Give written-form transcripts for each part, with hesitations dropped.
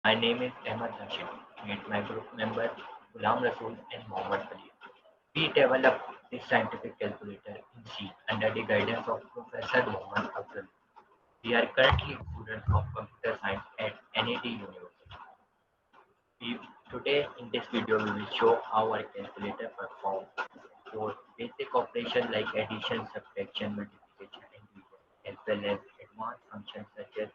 My name is Ahmad Hashim. Meet my group member Ghulam Rasool and Mohammad Ali. We developed this scientific calculator in C under the guidance of Professor Mohammad Abdul. We are currently students of computer science at NAD University. We, Today in this video we will show how our calculator performs for basic operations like addition, subtraction, multiplication and division, as well as advanced functions such as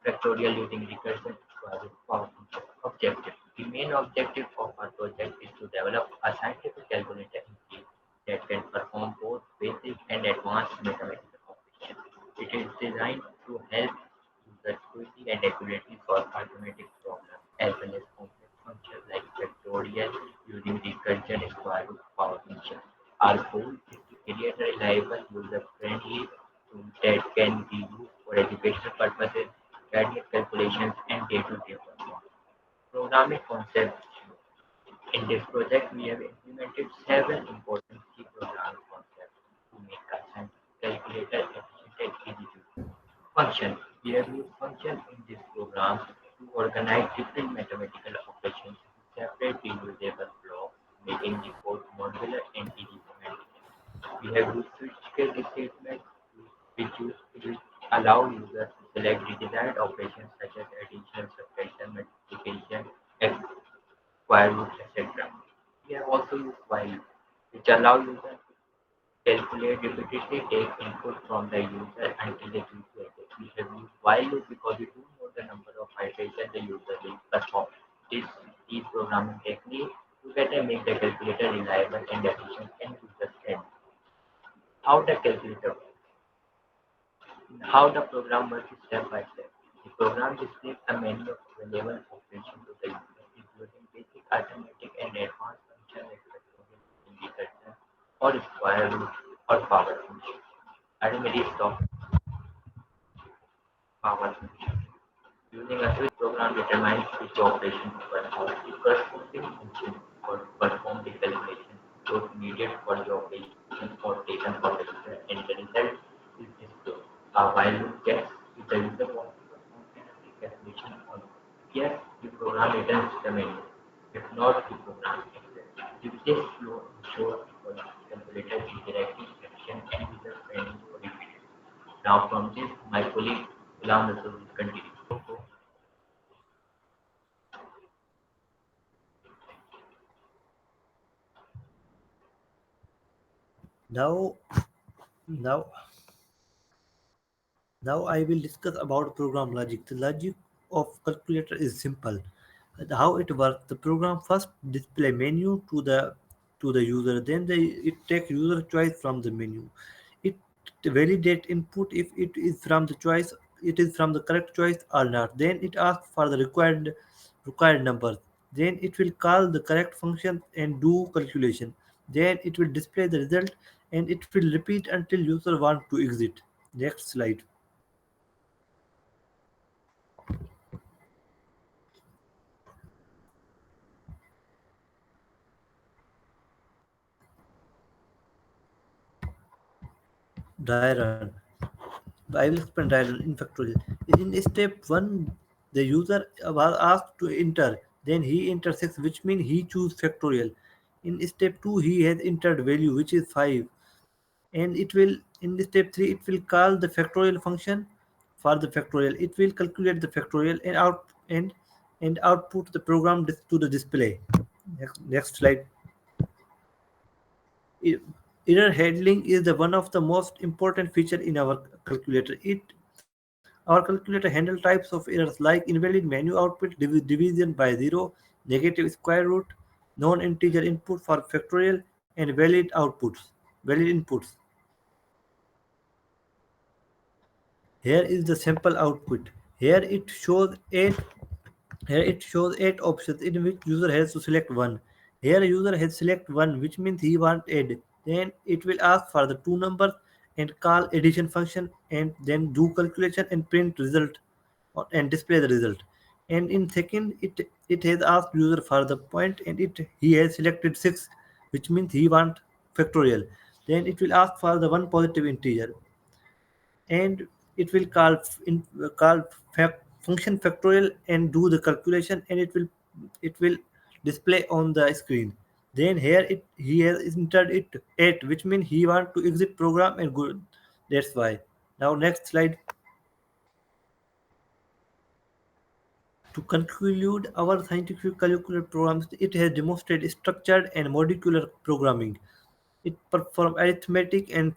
factorial using recursion square root power function. Objective. The main objective of our project is to develop a scientific calculator in C that can perform both basic and advanced mathematical operations. It is designed to help users quickly and accurately solve arithmetic problems as well as complex functions like factorial using recursion square root power function. Our goal is to create a reliable, user-friendly tool that can be used for educational purposes, career calculations, and day-to-day performance. Programming concepts. In this project, we have implemented several important key programming concepts to make our scientific calculator efficient and easy to use. Function. We have used functions in this program to organize different mathematical operations into separate reusable blocks, making the code modular and easy to maintain. We have used switch case statements which allow users to select the desired operations such as addition, subtraction, multiplication, square root, etc. We have also used while, which allow users to calculate repeatedly take input from the user until they choose to edit. We have used while loop because we do know the number of iterations the user will perform. This these programming techniques together make the calculator reliable and efficient and user friendly. How the calculator works. How the program works step by step. The program displays a menu of available operations to the user, including basic arithmetic and advanced functions like factorial, multiplication, or square root or power function. Arithmetic stop power function. Using a switch program determines which operation to perform. The corresponding function or perform the calculation those needed for the operation or taken for the user and the result is displayed. A while loop checks if the user wants to perform any calculation or not. Yes, the program returns the menu. If not, the program exits. This flow ensures the calculator is directly efficient and user friendly for repeated. Now from this, my colleague Ghulam Rasool will continue. Now, now, now I will discuss about program logic. The logic of calculator is simple. How it works: the program first display menu to the user, then it takes user choice from the menu. It validate input if it is from the correct choice or not. Then it asks for the required numbers. Then it will call the correct function and do calculation. Then it will display the result and it will repeat until user want to exit. Next slide. Dry run. I will explain dry run in factorial. In step 1, the user was asked to enter. Then he enters 6, which means he choose factorial. In step 2, he has entered value, which is 5. And it will, in the step 3, it will call the factorial function for the factorial. It will calculate the factorial and output the program to the display. Next slide. E- Error handling is the one of the most important feature in our calculator. Our calculator handle types of errors like invalid menu output, division by zero, negative square root, non-integer input for factorial, and valid inputs. Here is the sample output. Here it shows eight Here it shows 8 options in which user has to select one. Here user has select one, which means he want add. Then it will ask for the two numbers and call addition function and then do calculation and print result and display the result. And in second it has asked user for the point and it he has selected 6, which means he want factorial. Then it will ask for the one positive integer and it will call function factorial and do the calculation, and it will display on the screen. Then here he has entered it 8, which means he want to exit program and go. That's why. Now next slide. To conclude our scientific calculator programs, it has demonstrated structured and modular programming. It performs arithmetic and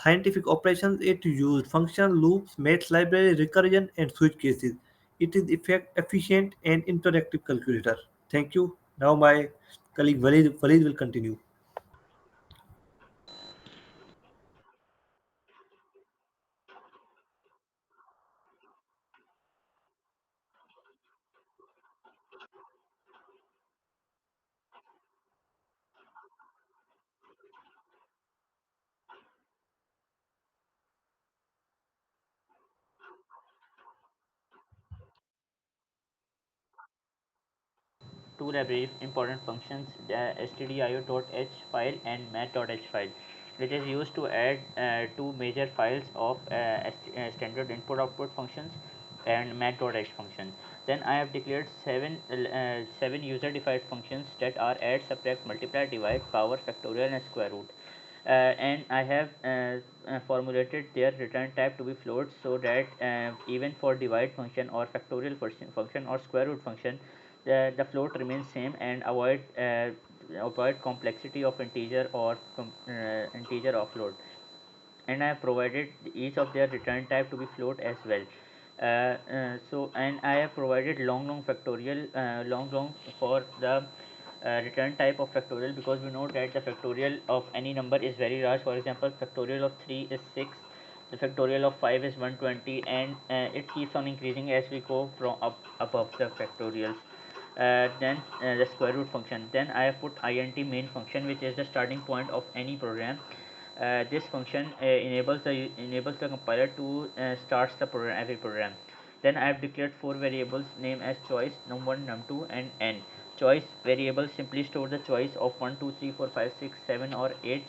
scientific operations. It uses function loops, math library, recursion, and switch cases. It is efficient and interactive calculator. Thank you. Now my colleague Walid will continue. two library important functions, the stdio.h file and math.h file, which is used to add two major files of standard input output functions and math.h function. Then I have declared seven user defined functions that are add, subtract, multiply, divide, power, factorial, and square root. And I have formulated their return type to be float, so that even for divide function or factorial function or square root function, the float remains same and avoid complexity of integer or integer offload. And I have provided each of their return type to be float as well. And I have provided long factorial long for the return type of factorial, because we know that the factorial of any number is very large. For example, factorial of 3 is 6, the factorial of 5 is 120, and it keeps on increasing as we go from up above the factorials. Then the square root function, then I have put int main function, which is the starting point of any program. This function enables the compiler to starts the program, every program. Then I have declared four variables name as choice, num1, num2, and n. Choice variable simply store the choice of 1, 2, 3, 4, 5, 6, 7, or 8,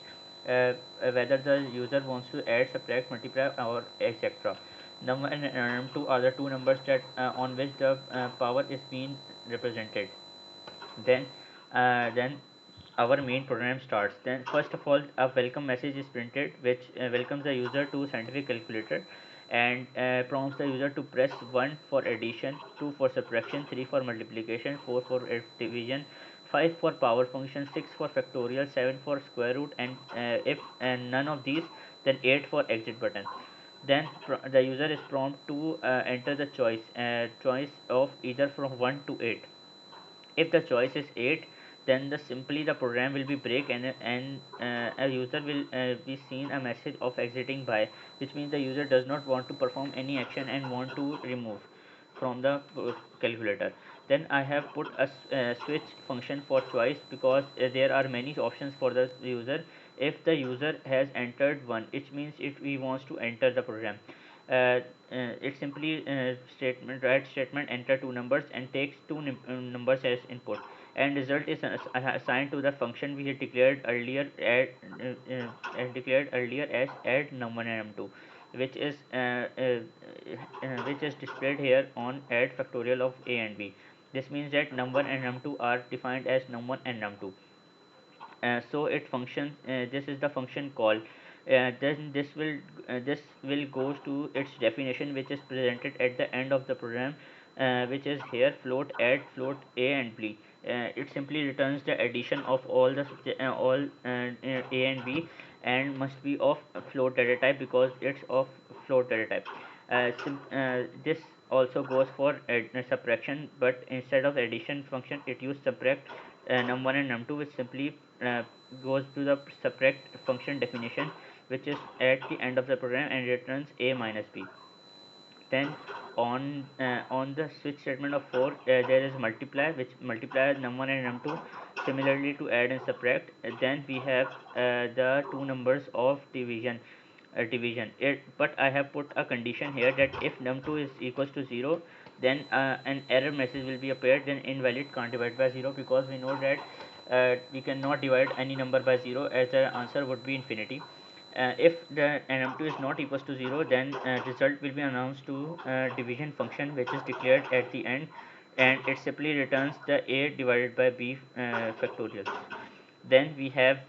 whether the user wants to add, subtract, multiply, or etc. Num1 and num2 are the two numbers that on which the power is being represented. Then our main program starts. Then first of all, a welcome message is printed, which welcomes the user to scientific calculator, and prompts the user to press 1 for addition, 2 for subtraction, 3 for multiplication, 4 for division, 5 for power function, 6 for factorial, 7 for square root, and if none of these, then 8 for exit button. Then the user is prompted to enter the choice of either from 1 to 8. If the choice is 8, then the program will be break, and a user will be seen a message of exiting by, which means the user does not want to perform any action and want to remove from the calculator. Then I have put a switch function for choice, because there are many options for the user. If the user has entered one, it means if he wants to enter the program, it simply statement write statement enter two numbers and takes two numbers as input, and result is assigned to the function we had declared earlier as add num1 and num2, which is which is displayed here on add factorial of a and b. This means that num1 and num2 are defined as num1 and num2. So it functions, this is the function call. Then this will goes to its definition, which is presented at the end of the program, which is here float add float a and b. It simply returns the addition of all a and b, and must be of float data type, because it's of float data type. This also goes for subtraction, but instead of addition function, it use subtract num1 and num2, which simply uh, goes to the subtract function definition, which is at the end of the program, and returns a minus b. Then on the switch statement of 4, there is multiply, which multiplies num1 and num2 similarly to add and subtract. Then we have the two numbers of division it, but I have put a condition here that if num2 is equals to 0, then an error message will be appeared, then invalid can't divide by 0, because we know that we cannot divide any number by 0, as the answer would be infinity. If the nm2 is not equals to 0, then result will be announced to division function, which is declared at the end, and it simply returns the a divided by b factorial. Then we have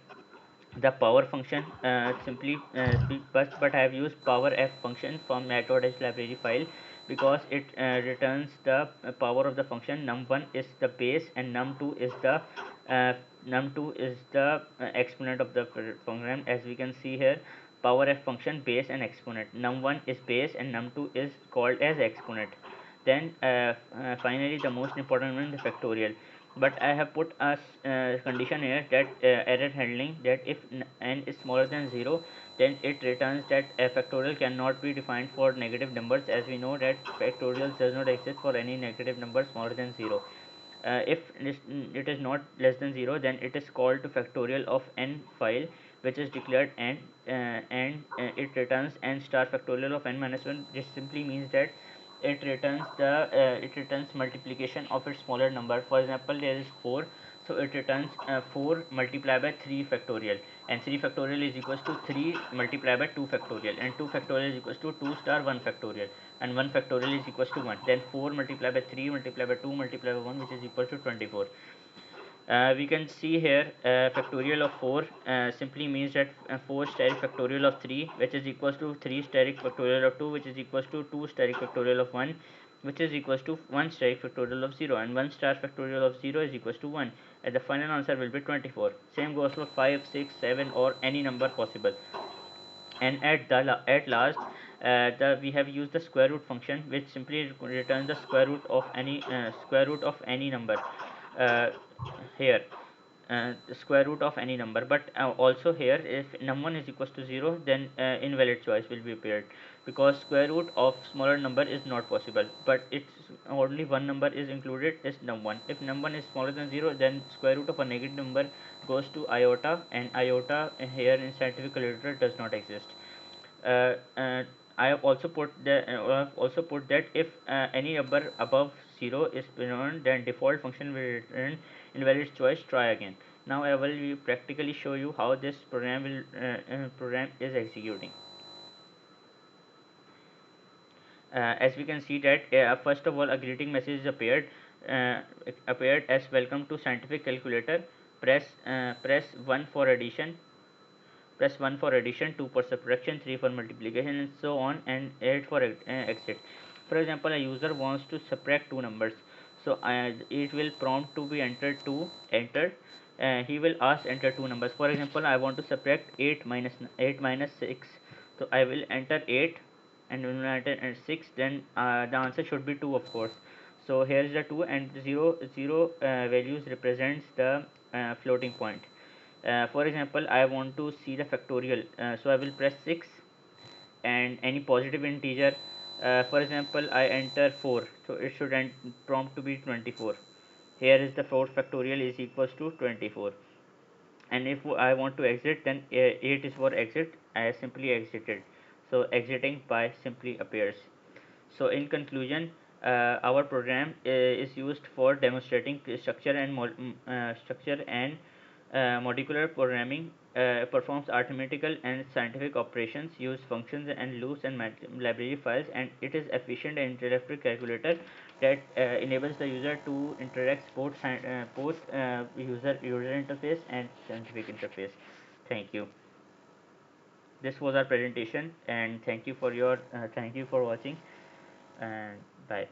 the power function. But I have used power f function from mat.h library file, because it returns the power of the function. Num1 is the base and num2 is the uh, exponent of the function. As we can see here, power f function, base and exponent. Num1 is base and num2 is called as exponent. Then finally the most important one, the factorial. But I have put a condition here, that error handling, that if n is smaller than 0, then it returns that a factorial cannot be defined for negative numbers, as we know that factorial does not exist for any negative number smaller than 0. If it is not less than 0, then it is called to factorial of n file, which is declared n, it returns n star factorial of n minus 1. This simply means that it returns multiplication of its smaller number. For example, there is 4, so it returns 4 multiplied by 3 factorial, and 3 factorial is equals to 3 multiplied by 2 factorial, and 2 factorial is equals to 2 star 1 factorial, and 1 factorial is equals to 1. Then 4 multiplied by 3 multiplied by 2 multiplied by 1, which is equal to 24. We can see here factorial of 4 simply means that 4 steric factorial of 3, which is equals to 3 steric factorial of 2, which is equals to 2 steric factorial of 1, which is equals to 1 steric factorial of 0, and 1 star factorial of 0 is equals to 1, and the final answer will be 24. Same goes for 5, 6, 7, or any number possible. And at last, we have used the square root function, which simply returns the square root of any number. uh, Here, the square root of any number. But also here, if num1 is equals to 0, then invalid choice will be appeared, because square root of smaller number is not possible, but it's only one number is included, is num1. If num1 is smaller than 0, then square root of a negative number goes to iota, and iota here in scientific literature does not exist. uh, uh, I have also put that if any number above 0 is returned, then default function will return invalid choice, try again. Now I will practically show you how this program is executing. As we can see that first of all, a greeting message uh, appeared as welcome to scientific calculator. Press 1 for addition, press 1 for addition, 2 for subtraction, 3 for multiplication, and so on, and 8 for exit. For example, a user wants to subtract two numbers, so it will prompt to be entered to enter. He will ask enter two numbers. For example, I want to subtract 8 minus 6, so I will enter 8, and when I enter 6, then the answer should be 2, of course. So here is the 2, and 0 values represents the floating point. For example, I want to see the factorial, so I will press 6 and any positive integer. For example, I enter 4, so it should prompt to be 24. Here is the 4 factorial is equals to 24. And if I want to exit, then 8 is for exit. I simply exited, so exiting by simply appears. So in conclusion, our program is used for demonstrating structure and modular programming, performs arithmetical and scientific operations, use functions and loops and library files, and it is efficient and interactive calculator that enables the user to interact both user interface and scientific interface. Thank you. This was our presentation, and thank you for watching, and bye.